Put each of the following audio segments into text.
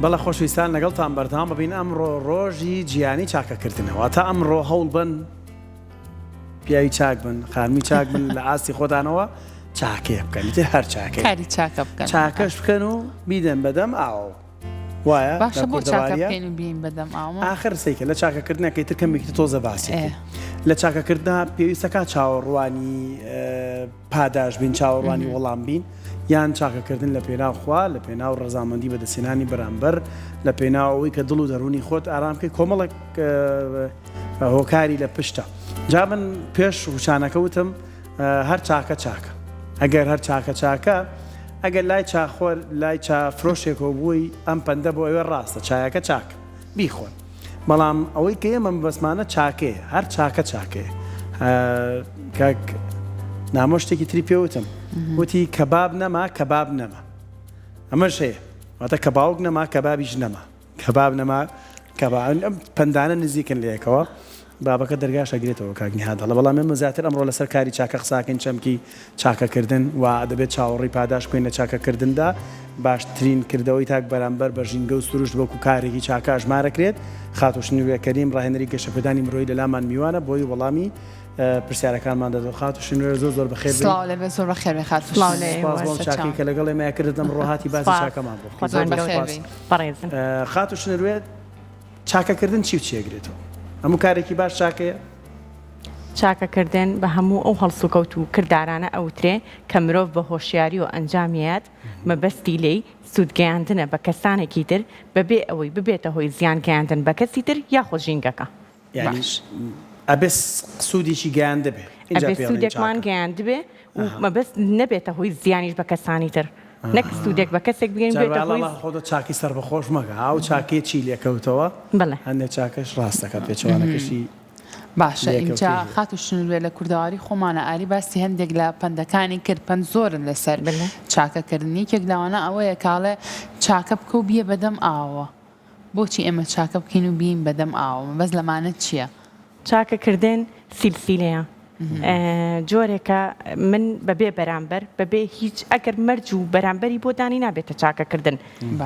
بەڵە خۆشویستان لەگەڵتان بەردەوام ببین ئەمڕۆ ڕۆژی جیهانی چاکەکردنەوە تا ئەمڕۆ هەوڵ بن پیاوی چاک بن خانمی چاک بن لە ئاستی خۆدانەوە چاکێ بکەن هەر چاکێ کاری چاکە بکەن چاکەش بکەن و بیدەن بەدەم ئاو وایە باشە بۆ چاکە بکەین و بین بەدەم ئاوە ئاخر سەیکە لە چاکەکردنەکەی تر کەمێکی تۆزە باسی لە چاکەکردنا پێویستەکە چاوەڕوانی پاداش بین چاوەڕوانی وەڵام بین یان چاکەکردن لە پێناو خوا لە پێناو ڕەزامەندی بەدەستێنانی بەرامبەر لە پێناوەوەی کە دڵ و دەرونی خۆت ئارامکەی کۆمەڵک هۆکاری لە پشتە جا من پێش وشانەکە وتم هەر چاکە چاکە ئەگەر هەر چاکە چاکە ئەگەر لای چاخۆر لای چافرۆشێکەوە بووی ئەم پەندە بۆ ئەوێ ڕاستە چایەکە چاک بیخۆن بەڵام ئەوەی کە ئێمە بەسمانە چاکێ هەر چاکە چاکێ کاک نامۆ شتێکی تری پێوتم وتی کەباب نەما کەباب نەما ئەمەش هەیە واتە کەباوک نەما کەبابیش نەما کەباب نەما کەباب ئەم پەندانە نزیکن لەیەکەوە بابەکە دەرگاش ئەگرێتەوە کاگنیها دەڵە بەڵام ئێمە زیاتر ئەمڕۆ لەسەر کاری چاکە قساکەین چەمکی چاکەکردن و دەبێت چاوەڕی پاداش بکەین لە چاکەکردندا باشترین کردەوەی تاک بەرامبەر بە ژینگە و سروشت وەکو کارێکی چاکە ژمارەکرێت خاتوشنوێکەریم ڕاهێنەری گەشەپێدانی مرۆیی لە لامان میوانە بۆی وەڵامی پرسیارەکانمان دەدەوە خاتوشنوێر زۆر بەخێر زۆر بەخێر چاکی کە لەگەڵ ئێمە کردم ڕۆهاتی باسی چاکەمان بۆ خاتوشنوێت چاکەکردن چی چێگرێتەوە هەموو کارێکی باش چاکەیە چاکەکردن بە هەموو ئەو هەڵسوکەوت و کردارانە ئەوترێ کە مرۆڤ بە هۆشیاری و ئەنجامیات مەبەستی لێی سوودگەیاندنە بە کەسانێکی تر بەبێ ئەوەی ببێتە هۆی زیان گەیاندن بە کەسی تر یاخۆ ژینگەکە ئەبێ سوودێکی گەیان دەبێت ئەبێ سوودێکمان گەیاند بێ و مەبەست نەبێتە هۆی زیانیش بە کەسانی تر نەک سوودێک بە کەسێک بگەین بێتە هۆی خۆ چاکی سەر بەخۆش مەگە ئاو چاکێ چی لێکەوتەوە بەڵێ هەندێک چاکەش ڕاستەکە پێچوانەکەشی باشە اینجا خاتوشنوێ لە کوردەواری خۆمانە ئاری باسی هەندێک لە پەندەکانی کرد پەند زۆرن لەسەر چاکەکردنی کێک لەوانە ئەوەیە کاڵێ چاکە بکە و بیە بەدەم ئاوە بۆچی ئێمە چاکە بکەین و بین بەدەم ئاوە بەس لەمانە چییە؟ چاکەکردن سیلسیلەیە جۆرێکە من بەبێ بەرامبەر بەبێ هیچ ئەگەر مەرج و بەرامبەری بۆ دانی نابێتە چاکەکردن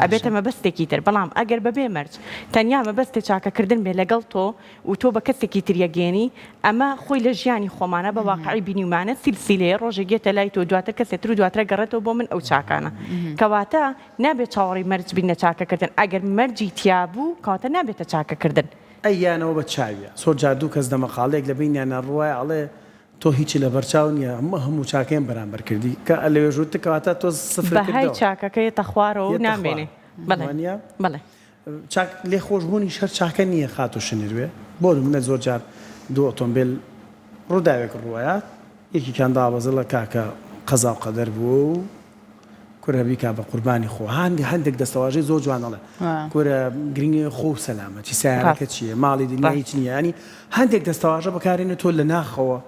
ئەبێتە مەبەستێکی تر بەڵام ئەگەر بەبێ مەرج تەنیا مەبەستی چاکەکردن بێ لەگەڵ تۆ و تۆ بە کەسێکی تریەگەێنی ئەمە خۆی لە ژیانی خۆمانە بە واقعی بینیمانە سیلسیلەیە ڕۆژێگێتە لای تۆ دواتر کەسێتر و دواترە گەڕێتەوە بۆ من ئەو چاکانە کەواتە نابێت چاوەڕی مەرج بینە چاکەکردن ئەگەر مەرجی تیابوو کەواتە نابێتە چاکەکردن ئەیانەوە بە چاویە سۆ جادوو کەس دەمەقالێک لە بینیانە ڕوای ئەڵێ تۆ هیچی لە بەرچاو نییە هەموو چاکەیان بەرامبەر کردی کە لەوێژوت کەواتە تۆ سفر بەهای چاکەکەیەتە خوارەوە و نامێنێ بڵێ لێ خۆشبوونی شەر چاکە نییە خاتوشنوێ بۆ منە زۆر جار دوو ئۆتۆمبیل ڕووداوێک ڕوایە یەکیان دابەزە لە کاکە قەزا و قەدەر بوو و کورە بیکا بە قوربانی خۆ هەندێک دەستەواژەی زۆر جوانەڵێ کورە گرنگی خۆ سەلامەتی سیارەکە چییە ماڵی دنیا هیچ نییە ینی هەندێک دەستەواژە بەکارێنێت تۆ لە ناخەوە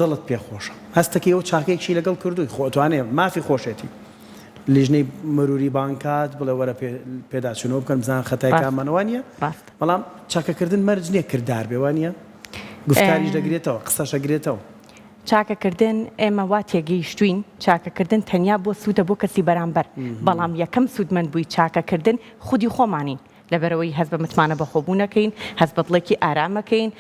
دڵت پێخۆشە هەستەکەی ئەو چاکێکی لەگەڵ کردووی خۆتوانێ مافی خۆشێتی لیژنەی مەروری بانکات بڵێ وەرە پێداچنەوە بکەن بزان خەتای کامانەوانە بەڵام چاکەکردن مەرج نییە کردار بێوانە گفتاریش دەگرێتەوە قسەش دەگرێتەوە چاکەکردن ئێمە وا تێگەیشتوین چاکەکردن تەنیا بۆ سوودە بۆ کەسی بەرامبەر بەڵام یەکەم سوودمەند بووی چاکەکردن خودی خۆمانین لەبەرەوەی هەست بە متمانە بەخۆبوونەکەین هەست بە دڵێکی ئارامەکەین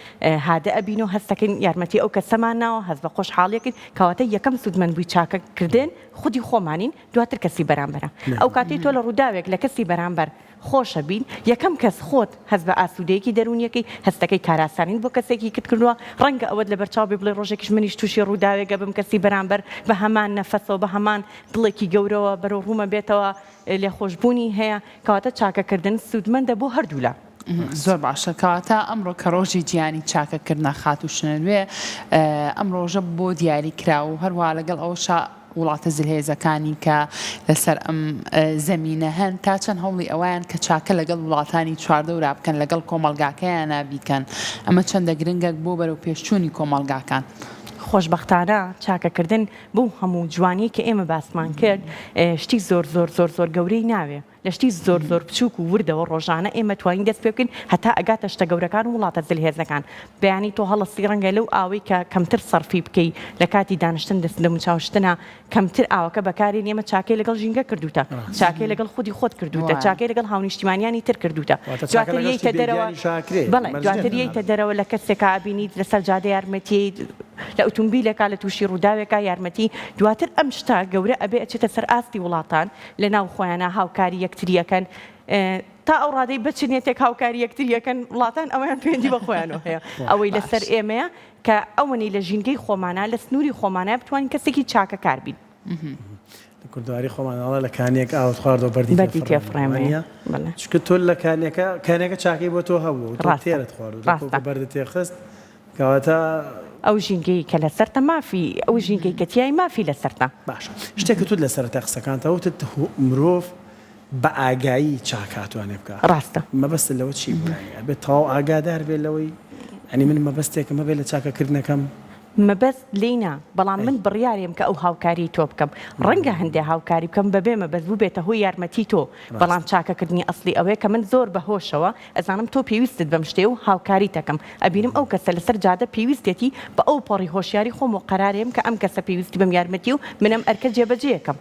هادە ئەبین و هەستەکەین یارمەتی ئەو کەسەمان ناوە هەست بە خۆشحاڵیەکەین کەواتە یەکەم سوودمەند بووی چاکەکردن خودی خۆمانین دواتر کەسی بەرامبەرە ئەو کاتی تۆ لە ڕووداوێک لە کەسی بەرامبەر خۆشە بین یەکەم کەس خۆت هەست بە ئاسوودەیەکی دەرونیەکەی هەستەکەی کاراسانین بۆ کەسێکی کت کردووە ڕەنگە ئەوەت لە بەرچاو بێ بڵێ ڕۆژێکیش منیش تووشی ڕووداوێگە بم کەسی بەرامبەر بە هەمان نەفەسەوە بە هەمان دڵێکی گەورەوە بەرەو ڕوومە بێتەوە لێخۆشببوونی هەیە کەواتە چاکەکردن سوودمەندە بۆ هەردوو لە زۆر باشە کەواتە ئەمڕۆ کە ڕۆژی جیهانی چاکەکردنە خاتوشنوێ ئەم ڕۆژە بۆ دیاری کراوە و هەروە لەگەڵ ئەوش وڵاتە زلهێزەکانی کە لەسەر ئەم زەمینە هەن تا چەند هەوڵی ئەویان کە چاکە لەگەڵ وڵاتانی چواردەورا بکەن لەگەڵ کۆمەڵگاکەیانە بیکەن ئەمە چەندە گرنگە بۆ بەرەو پێشچوونی کۆمەڵگاکان خۆشببختانە چاکەکردن بوو هەموو جوانی کە ئێمە باسمان کرد شتی زۆر گەورەی ناوێ لە شتی زۆر بچووک و وردەوە ڕۆژانە ئێمە توانین دەست پێ بکەین هەتا ئەگاتە شتە گەورەکان و وڵاتە زلهێزەکان بەیانی تۆ هەڵەستی ڕەنگە لەو ئاوەی کە کەمتر سەرفی بکەی لە کاتی دانیشتن دەست لە موچاوشتنە کەمتر ئاوەکە بەکارێن ئێمە چاکەی لەگەڵ ژینگە کردوتە چاکەی لەگەڵ خودی خۆت کردوتە چاکەی لەگەڵ هاونیشتیمانیانی تر کردوتە دواتریتە دەرەوە بەڵێ دواتریتە دەرەوە لە کەسێکا بینیت لەسەر جادە یارمەتی لە ئۆتۆمبیلێکا لە تووشی ڕووداوێکا یارمەتی دواتر ئەم شتا گەورە ئەبێ ئەچێتە سەر ئاستی وڵاتان لە ناو خۆیانە هاوکاری یەکتریەکەن تا ئەو ڕادەی بچنێتێک هاوکاری یەکتریەکەن وڵاتان ئەویان پێنجی بە خۆیانەوە هەیە ئەوەی لەسەر ئێمەیە کە ئەوەنی لە ژینگەی خۆمانە لە سنووری خۆمانە بتوانین کەسێکی چاکە کار بین کوردواری خۆمانەڵە لە کانێک ئاوت خواردەوە بەردی تێفڕێمەیە چکە تۆ لە کانێکە چاکەی بۆ تۆ هەبوو تێرت خوارد بەردە تێخست کەواتە ئەو ژینگەی کە لەسەرتە مافی ئەو ژینگەی کەتیایی مافی لەسەرتە باشە شتێکە تو لەسەرتە قسەکانتەوتت مرۆڤ بە ئاگایی چاکاتوانێ بکە ڕاستە مەبەستە لەوە چی بووە بێت تەواو ئاگادار بێت لەوەی ئەنی من مەبەستێکم مەبێت لە چاکەکردنەکەم مەبەست لێنا بەڵام من بڕیاریم کە ئەو هاوکاری تۆ بکەم ڕەنگە هەندێ هاوکاری بکەم بەبێ مەبەست بوو بێتە هۆی یارمەتی تۆ بەڵام چاکەکردنی ئەسلی ئەوەیە کە من زۆر بەهۆشەوە ئەزانم تۆ پێویستت بەم شتێ و هاوکاری دەکەم ئەبینم ئەو کەسە لەسەر جادە پێویستێتی بە ئەو پەڕی هۆشیاری خۆم و قەرارێم کە ئەم کەسە پێویستی بەم یارمەتی و منم ئەرکە جێبەجێیەکەم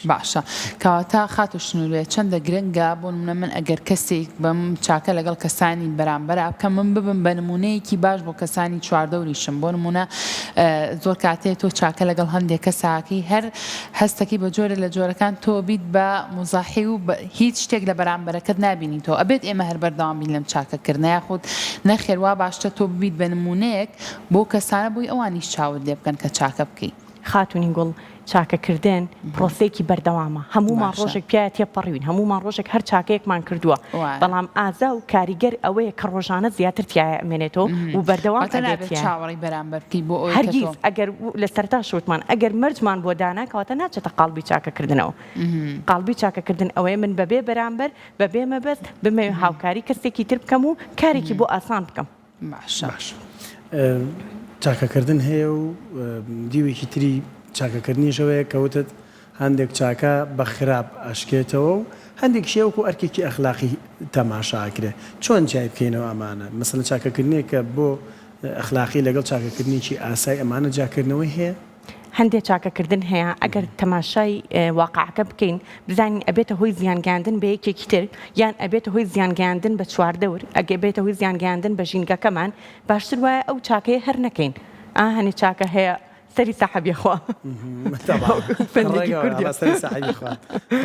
باشە کەواتە خات و شنوورێ چەندە گرنگە بۆ منە من ئەگەر کەسێک بەم چاکە لەگەڵ کەسانی بەرامبەر بکە من ببم بە نمونەیەکی باش بۆ کەسانی چواردەوریشم بۆ نمونە زۆر کاتێ تۆ چاکە لەگەڵ هەندێک کەساکی هەر هەستەکی بە جۆرە لە جۆرەکان تۆ بیت بە مزاحی و هیچ شتێک لە بەرامبەرەکەت نبینی تۆ ئەبێت ئێمە هەر بەردەوام بین لەم چاکەکردنە یاخود نەخێروا باشتە تۆ ببیت بە نمونەیەک بۆ کەسانە بووی ئەوانیش چاوت لێ بکەن کە چاکە بکەی خاتونی گوڵ چاکەکردن پرۆسەیەکی بەردەوامە هەمومان ڕۆژێک پیاە تێپەڕوین هەمومان ڕۆژێک هەر چاکەیەکمان کردووە بەڵام ئازا و کاریگەر ئەوەیە کە ڕۆژانە زیاتر تایە ئەمێنێتەوە و بەردەوام چاوەڕی بەرامبەرکی بۆ هەرگیز ئەگەر لە سەرتا شوتمان ئەگەر مەرجمان بۆ دانا کەواتە ناچێتە قاڵبی چاکەکردنەوە قاڵبی چاکەکردن ئەوەیە من بەبێ بەرامبەر بەبێ مەبەست بمێ هاوکاری کەسێکی تر بکەم و کارێکی بۆ ئاسان بکەم باش چاکەکردن هەیە و دیوێکی تری چاکەکردنیشەوەیە کەوتت هەندێک چاکە بە خراپ ئەشکێتەوە و هەندێک شێوەکو ئەرکێکی ئەخلاقی تەماشاکرێ چۆن جای بکەینەوە ئەمانە مەسەلەن چاکەکردنێک کە بۆ ئەخلاقی لەگەڵ چاکەکردنیی ئاسای ئەمانە جاکردنەوەی هەیە هەندێک چاکەکردن هەیە ئەگەر تەماشای واقعەکە بکەین بزانین ئەبێتە هۆی زیانگەاندن بە یەکێکی تر یان ئەبێتە هۆی زیانگەاندن بە چواردەور ئەگە بێتە هۆی زیانگەاندن بە ژینگەکەمان باشتر وایە ئەو چاکەیە هەر نەکەین هەنێ چاکە هەیە سەری سەحەبی خوا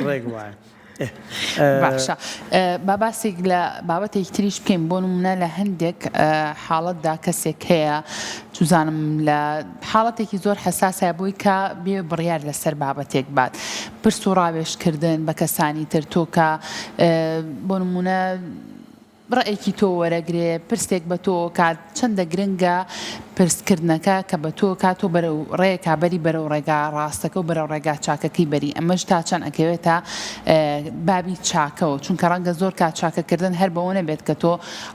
ڕێک وایە باشە باباسێک لە بابەتێک تریش بکەین بۆ نمونە لە هەندێک حاڵەتدا کەسێک هەیە توزانم لە حاڵەتێکی زۆر حساسە بووی کە بێ بڕیار لەسەر بابەتێک بات پرس و ڕاوێشکردن بە کەسانی تر تۆ کە بۆ نمونە ڕێکی تۆ وەرەگرێ پرسێک بە تۆ کات چەندە گرنگە پرسکردنەکە کە بە تۆ کاتۆ بەرەو ڕێکا بەری بەرەو ڕێگا ڕاستەکە و بەرەو ڕێگا چاکەکەی بەری ئەمەش تا چەند ئەکەوێتە بابی چاکەوە چونکە ڕەنگە زۆر کات چاکەکردن هەر بەوە نەبێت کە تۆ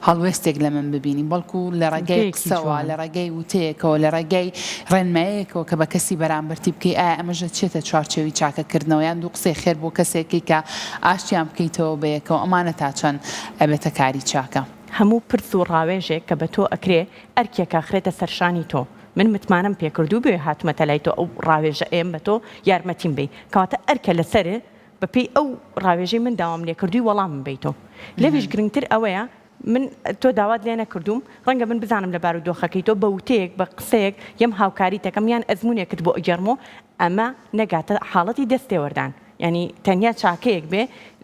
هەڵوێستێک لە من ببینی بەڵکو لە ڕێگەی قسەوە لە ڕێگەی وتەیەکەوە لە ڕێگەی ڕێنمایەکەوە کە بە کەسی بەرامبەرتی بکەی ئایا ئەمەژە چێتە چوارچێوی چاکەکردنەوە یان دوو قسەی خێر بۆ کەسێکی کە ئاشتیان بکەیتەوە بەیەکەوە ئەمانە تا چەند ئەبێتە کاری چاکە هەموو پرس و ڕاوێژێک کە بە تۆ ئەکرێ ئەرکێکە خرێتە سەرشانی تۆ من متمانم پێکردو بێ هاتمەتە لای تۆ ئەو ڕاوێژە ئێم بە تۆ یارمەتیم بی کەواتە ئەرکە لەسەرێ بەپێی ئەو ڕاوێژەی من داوام لێ کردووی وەڵامم بیتۆ لەویش گرنگتر ئەوەیە من تۆ داوات لێ نەکردوم ڕەنگە من بزانم لە بارودۆخەکەی تۆ بە وتەیەک بە قسەیەک یەم هاوکاری تەکەم یان ئەزمونێکت بۆ ئەگەرمۆ ئەمە نەگاتە حاڵەتی دەستێوەردان ینی تەنیا چاکەیەک بێ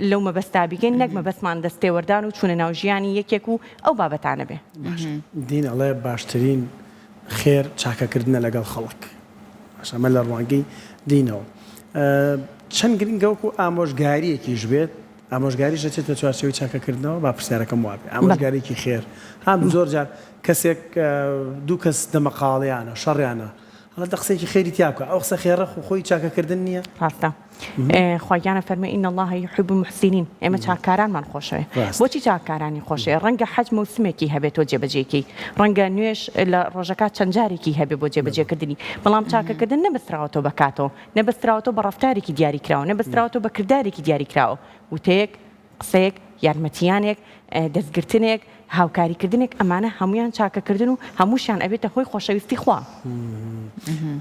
لەو مەبەستا بگەین نەک مەبەستمان دەستێوەردان و چوونە ناو ژیانی یەکێک و ئەو بابەتانە بێ دین ئەڵێ باشترین خێر چاکەکردنە لەگەڵ خەڵک ئەمە لە ڕوانگەی دینەوە چەند گرنگەوەکو ئامۆژگاریەکیش بێت ئامۆژگاریش دەچێتە چوارچێوی چاکەکردنەوە با پرسیارەکەم وابێ ئامۆژگارێکی خێر هەم زۆر جار کەسێک دوو کەس دەمەقاڵیانە شەڕیانە هەڵە دەقسێکی خێری تیاکە ئەو قسە خێڕە خۆی چاکەکردن نییە ڕاستە خۆیانە فەرمە ئین الله يحب المحسنين ئێمە چاکارانمان خۆشەوە بۆچی چاکارانی خۆشەیە ڕەنگە حەج موسمێکی هەبێت تۆ جێبەجێکی ڕەنگە نوێش لە ڕۆژەکە چەند جارێکی هەبێ بۆ جێبەجێکردنی بەڵام چاکەکردن نەبەستراوەتەوە بەکاتەوە نەبەستراوەتەوە بە ڕەفتارێکی دیاریکراوە نەبەستراوەتەوە بە کردارێکی دیاریکراوە وتەیەک قسەیەک یارمەتیانێک دەستگرتنێک هاوکاریکردنێک ئەمانە هەمویان چاکەکردن و هەمووشیان ئەبێتە هۆی خۆشەویستی خوا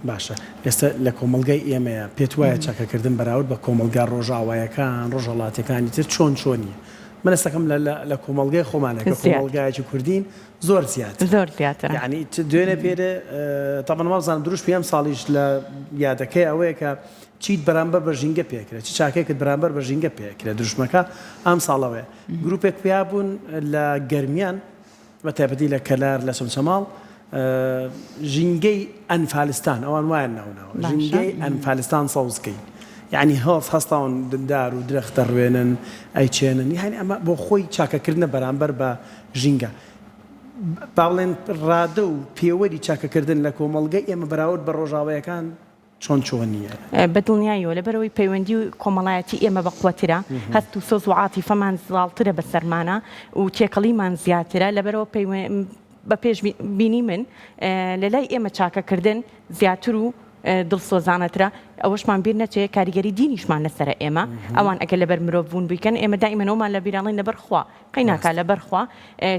باشە ئێستا لە کۆمەلگای ئێمەیە پێت وایە چاکەکردن بەراورد بە کۆمەلگا ڕۆژاوایەکان ڕۆژهەڵاتەکانی تر چۆنیە من ئێستەکەم لە کۆمەلگای خۆمانەکە کۆمەلگایەکی کوردین زۆر زیاتر یعنی دوێنێ پێرە تاڵ مازانم دروست پێم ساڵیش لە یادەکەی ئەوەیە کە چیت بەرامبەر بە ژینگە پێکرێت چ چاکێکت بەرامبەر بە ژینگە پێکرێت دروشمەکە ئەم ساڵەوەیە گروپێک پیا بوون لە گەرمیان بە تایبەتی لە کەلار لە سمسەماڵ ژینگەی ئەنفالستان ئەوان وایە ناوناوە ژینگەی ئەنفالستان سەوزکەی یعنی هەستاون دندار و درەختە ڕوێنن ئەیچێنن یعنی ئەمە بۆ خۆی چاکەکردنە بەرامبەر بە ژینگە باڵێن ڕادە و پێوەری چاکەکردن لە کۆمەلگەی ئێمە بەراورد بە ڕۆژاوایەکان چۆن نییە بەدڵنیایەوە لەبەرەوەی پەیوەندی و کۆمەڵایەتی ئێمە بەقوەترە هەست و سۆز و عاتیفەمان زاڵترە بە سەرمانە و تێکەڵیمان زیاترە لەبەرەوە بە پێش بینی من لە لای ئێمە چاکەکردن زیاتر و دڵسۆزانەترە ئەوەشمان بیر نەچێت کاریگەری دینیشمان لەسرە ئێمە ئەوان ئەگەر لەبەر مرۆڤ بوون بیکەن ئێمە دائیمەنەوەمان لە بیرانڵین لەبەرخوا قەیناکە لەبەرخوا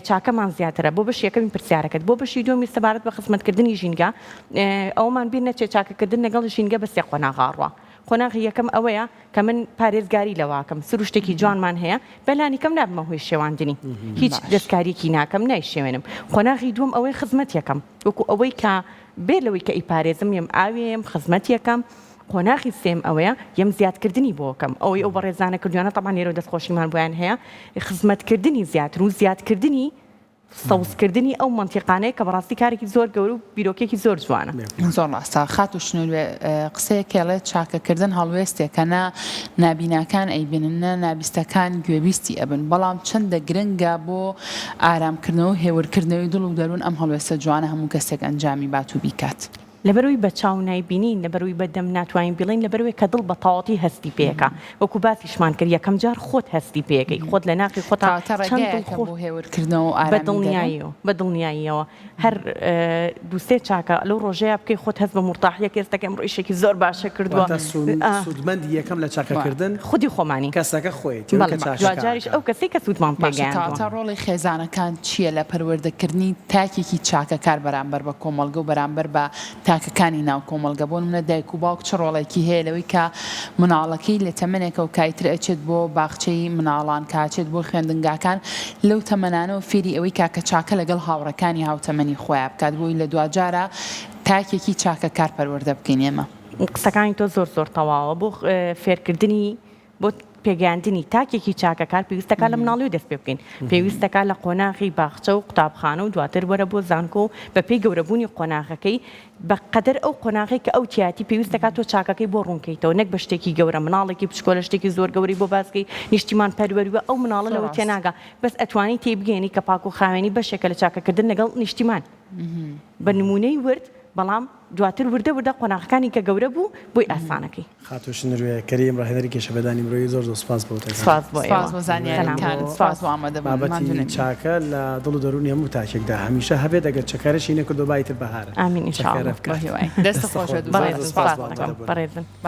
چاکەمان زیاترە بۆ بەش یەکەمی پرسیارەکەت بۆ بەشی دومی سەبارەت بە خزمەتکردنی ژینگە ئەومان بیر نەچێت چاکەکردن لەگەڵ ژینگە بەسێ قۆناغاڕوە قۆناغی یەکەم ئەوەیە کە من پارێزگاری لەواکەم سروو شتێکی جوانمان هەیە بەلانی کەم نابمە هۆی شێواندنی هیچ دەستکاریکی ناکەم نایشێوێنم قۆناغی دوم ئەوەی خزمەت یەکەم وەکو ئەوەی کە بێ لەوەی کە ئیپارێزم یم ئاوێم خزمەت یەکەم قۆناغی سێم ئەوەیە یم زیادکردنی بۆکەم ئەوەی ئەو بەڕێزانە کردوانە تەمان لێرە دەستخۆشیمان بۆیان هەیە خزمەتکردنی زیاتر و زیادکردنی سەوزکردنی ئەو منتیقانەیە کە بەڕاستی کارێکی زۆر گەور و بیرۆکێکی زۆر جوانە زۆر ڕاستە خات و شنوێ قسەیەکێڵێت چاکەکردن هەڵوێستێکە نابیناکان ئەیبیننە نابیستەکان گوێبیستی ئەبن بەڵام چەندە گرنگە بۆ ئارامکردنەوە هێورکردنەوەی دڵ و دەروون ئەم هەڵوێستە جوانە هەموو کەسێک ئەنجامی بات و بیکات لەبەرەوەی بە چاو نایبینین لەبەرەوەی بەدەم ناتوانین بڵین لەبەرەوەی کە دڵ بە تەواوەتی هەستی پێەکە وەکو باسیشمان کرد یەکەم جار خۆت هەستی پێەکەی خۆت لە ناقی خۆت بەدڵنیاییەوە هەر دووسێ چاکە لەو ڕۆژەیە بکەی خۆت هەست بە مرتاحیەک ئێستەکەم ڕۆیشێکی زۆر باشە کردووە سوودمەندی یەکەم لە چاکەکردن خودی خۆمانی کەسەکە خۆی جاریش ئەو کەسی کە سوودمان پێگەیاندووە تا ڕۆڵی خێزانەکان چییە لە پەروەردەکردنی تاکێکی چاکەکار بەرامبەر بە کۆمەڵگە و بەرامبەر بە تاکەکانی ناو کۆمەڵگە بۆ منە دایک و باوک چ ڕۆڵێکی هەیە لەوەی کە مناڵەکەی لە تەمەنێکە و کایتر ئەچێت بۆ باخچەی مناڵان کاچێت بۆ خوێندنگاکان لەو تەمەنانەوە فێری ئەوەی کاکە چاکە لەگەڵ هاوڕەکانی هاوتەمەنی خۆیان بکات بۆی لە دوجارە تاکێکی چاکەکار پەروەردە بکەین ئێمە قسەکانی تۆ زۆر تەواوە بۆ فێرکردنی بۆ پێگەاندنی تاکێکی چاکەکار پێویستەکە لە مناڵی و دەست پێ بکەین پێویستەکە لە قۆناغی باخچە و قوتابخانە و دواتر وەرە بۆ زانکۆ و بە پێی گەورەبوونی قۆناغەکەی بەقەدەر ئەو قۆناغی کە ئەو تیاتی پێویستەکە تۆ چاکەکەی بۆ ڕوونکەیتەوە نەک بە شتێکی گەورە مناڵێکی بچکۆلە شتێکی زۆر گەوری بۆ باسکەی نیشتیمان پەروەریوە ئەو مناڵە لەوە تێناگا بەس ئەتوانی تێبگەێنی کە پاک و خاوێنی بەشێکە لە چاکەکردن لەگەڵ نیشتیمان بە نمونەی ورد بەڵام دواتر وردە قۆناغەکانی کە گەورە بوو بۆی ئاسانەکەی خاتوش نروێ کەریم ڕاهێنەری کێشەبەدانی مرۆیی زۆر سوپاس بۆ بابەتی چاکە لە دڵ و دەرونی هەموو تاکێکدا هەمیشە هەبێت ئەگەر چەکارەشی نەکردو بایتر بەهارە ئامین ئینشاءالله دەستە خۆشە بەڕێزن